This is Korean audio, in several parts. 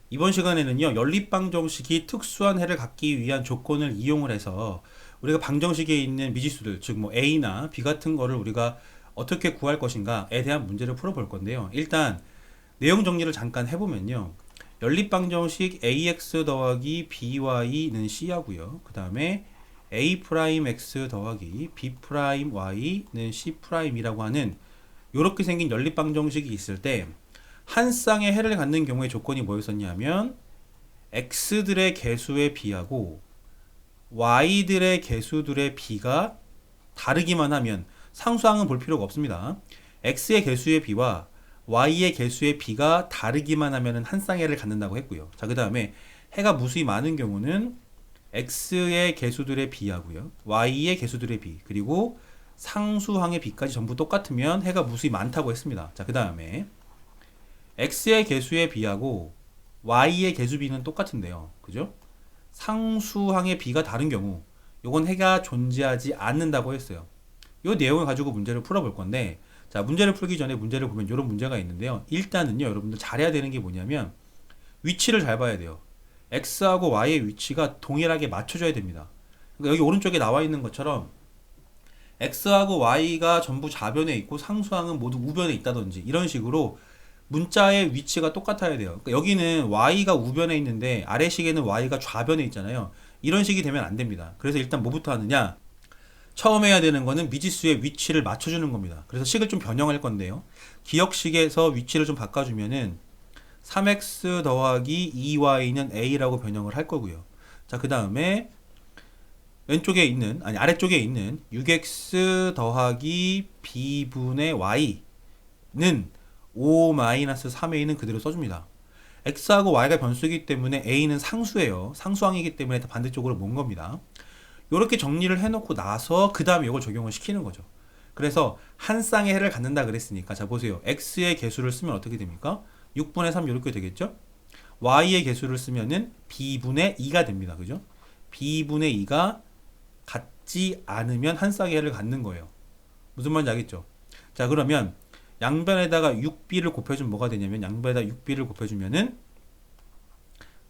이번 시간에는요, 연립방정식이 특수한 해를 갖기 위한 조건을 이용을 해서 우리가 방정식에 있는 미지수들, 즉 뭐 a나 b 같은 거를 우리가 어떻게 구할 것인가에 대한 문제를 풀어볼 건데요. 일단 내용 정리를 잠깐 해보면요. 연립방정식 ax 더하기 by는 c하고요. 그 다음에 a 프라임 x 더하기 b 프라임 y는 c 프라임이라고 하는 이렇게 생긴 연립방정식이 있을 때 한 쌍의 해를 갖는 경우의 조건이 뭐였었냐면 x들의 개수의 비하고 y들의 개수들의 비가 다르기만 하면 상수항은 볼 필요가 없습니다. x의 개수의 비와 y의 개수의 비가 다르기만 하면 한 쌍의 해를 갖는다고 했고요. 자, 그 다음에 해가 무수히 많은 경우는 x의 개수들의 비하고요, y의 개수들의 비, 그리고 상수항의 비까지 전부 똑같으면 해가 무수히 많다고 했습니다. 자, 그 다음에 x의 개수의 비하고 y의 개수 비는 똑같은데요. 그죠? 상수항의 비가 다른 경우 요건 해가 존재하지 않는다고 했어요. 이 내용을 가지고 문제를 풀어볼 건데, 자, 문제를 풀기 전에 문제를 보면 이런 문제가 있는데요. 일단은요, 여러분들 잘해야 되는 게 뭐냐면 위치를 잘 봐야 돼요. x하고 y의 위치가 동일하게 맞춰져야 됩니다. 그러니까 여기 오른쪽에 나와 있는 것처럼 x하고 y가 전부 좌변에 있고 상수항은 모두 우변에 있다든지 이런 식으로 문자의 위치가 똑같아야 돼요. 그러니까 여기는 y가 우변에 있는데 아래식에는 y가 좌변에 있잖아요. 이런 식이 되면 안 됩니다. 그래서 일단 뭐부터 하느냐? 처음 해야 되는 거는 미지수의 위치를 맞춰주는 겁니다. 그래서 식을 좀 변형할 건데요. 기억식에서 위치를 좀 바꿔주면은 3x 더하기 2y는 a라고 변형을 할 거고요. 자, 그 다음에 왼쪽에 있는, 아니 아래쪽에 있는 6x 더하기 b분의 y는 5-3a는 그대로 써줍니다. x하고 y가 변수이기 때문에 a는 상수예요. 상수항이기 때문에 반대쪽으로 모은 겁니다. 이렇게 정리를 해놓고 나서 그 다음에 이걸 적용을 시키는 거죠. 그래서 한 쌍의 해를 갖는다 그랬으니까, 자 보세요. x의 개수를 쓰면 어떻게 됩니까? 6분의 3 이렇게 되겠죠? y의 개수를 쓰면은 b분의 2가 됩니다. 그죠? b분의 2가 같지 않으면 한 쌍의 해를 갖는 거예요. 무슨 말인지 알겠죠? 자, 그러면 양변에다가 6b를 곱해주면 뭐가 되냐면, 양변에다 6b를 곱해주면은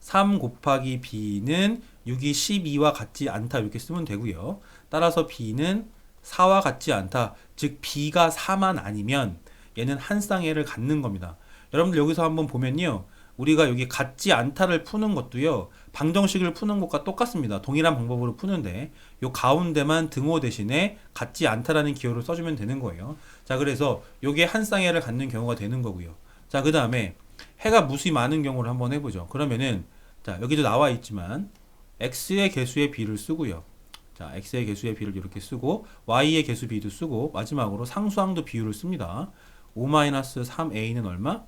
3 곱하기 b는 6이 12와 같지 않다 이렇게 쓰면 되고요. 따라서 b는 4와 같지 않다. 즉 b가 4만 아니면 얘는 한 쌍해를 갖는 겁니다. 여러분들 여기서 한번 보면요, 우리가 여기 같지 않다를 푸는 것도요, 방정식을 푸는 것과 똑같습니다. 동일한 방법으로 푸는데 요 가운데만 등호 대신에 같지 않다라는 기호를 써주면 되는 거예요. 자, 그래서 요게 한 쌍해를 갖는 경우가 되는 거고요. 자, 그 다음에 해가 무수히 많은 경우를 한번 해보죠. 그러면은, 자, 여기도 나와 있지만 x의 개수의 비를 쓰고요. 자, x의 개수의 비를 이렇게 쓰고 y의 개수 비도 쓰고 마지막으로 상수항도 비율을 씁니다. 5-3a는 얼마?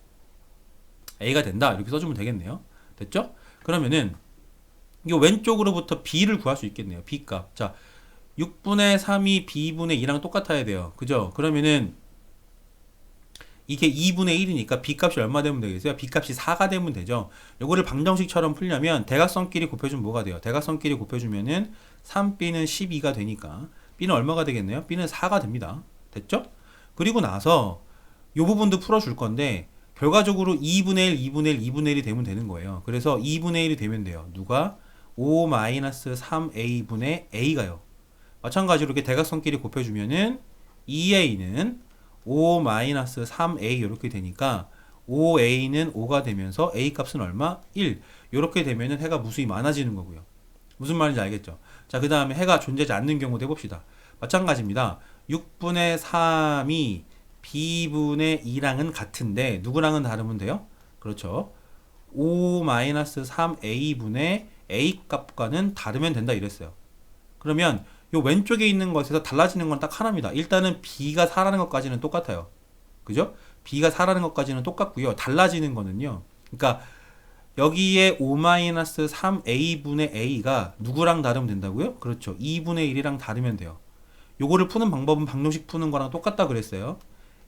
a가 된다 이렇게 써주면 되겠네요. 됐죠? 그러면은 이 왼쪽으로부터 b를 구할 수 있겠네요. b 값. 자, 6분의 3이 b분의 2랑 똑같아야 돼요. 그죠? 그러면은 이게 2분의 1이니까 b값이 얼마 되면 되겠어요? b값이 4가 되면 되죠. 요거를 방정식처럼 풀려면 대각선끼리 곱해주면 뭐가 돼요? 대각선끼리 곱해주면은 3b는 12가 되니까 b는 얼마가 되겠네요? b는 4가 됩니다. 됐죠? 그리고 나서 요 부분도 풀어줄 건데 결과적으로 2분의 1, 2분의 1, 2분의 1이 되면 되는 거예요. 그래서 2분의 1이 되면 돼요. 누가? 5-3a분의 a가요. 마찬가지로 이렇게 대각선끼리 곱해주면은 2a는 5-3a 이렇게 되니까 5a는 5가 되면서 a 값은 얼마? 1. 이렇게 되면은 해가 무수히 많아지는 거고요. 무슨 말인지 알겠죠? 자, 그 다음에 해가 존재하지 않는 경우도 해봅시다. 마찬가지입니다. 6분의 3이 b분의 2랑은 같은데 누구랑은 다르면 돼요? 그렇죠. 5-3a분의 a 값과는 다르면 된다 이랬어요. 그러면 요 왼쪽에 있는 것에서 달라지는 건 딱 하나입니다. 일단은 b가 4라는 것까지는 똑같아요. 그죠? b가 4라는 것까지는 똑같고요. 달라지는 거는요, 그러니까 여기에 5-3a분의 a가 누구랑 다르면 된다고요? 그렇죠. 2분의 1이랑 다르면 돼요. 요거를 푸는 방법은 방정식 푸는 거랑 똑같다 그랬어요.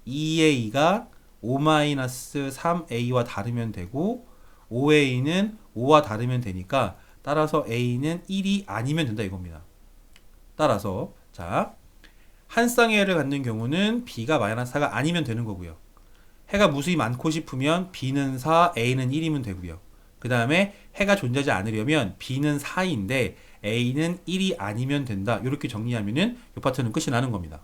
2a가 5-3a와 다르면 되고 5a는 5와 다르면 되니까 따라서 a는 1이 아니면 된다 이겁니다. 따라서 자, 한 쌍의 해를 갖는 경우는 b가 -4가 아니면 되는 거고요. 해가 무수히 많고 싶으면 b는 4, a는 1이면 되고요. 그 다음에 해가 존재하지 않으려면 B는 4인데 A는 1이 아니면 된다. 이렇게 정리하면은 이 파트는 끝이 나는 겁니다.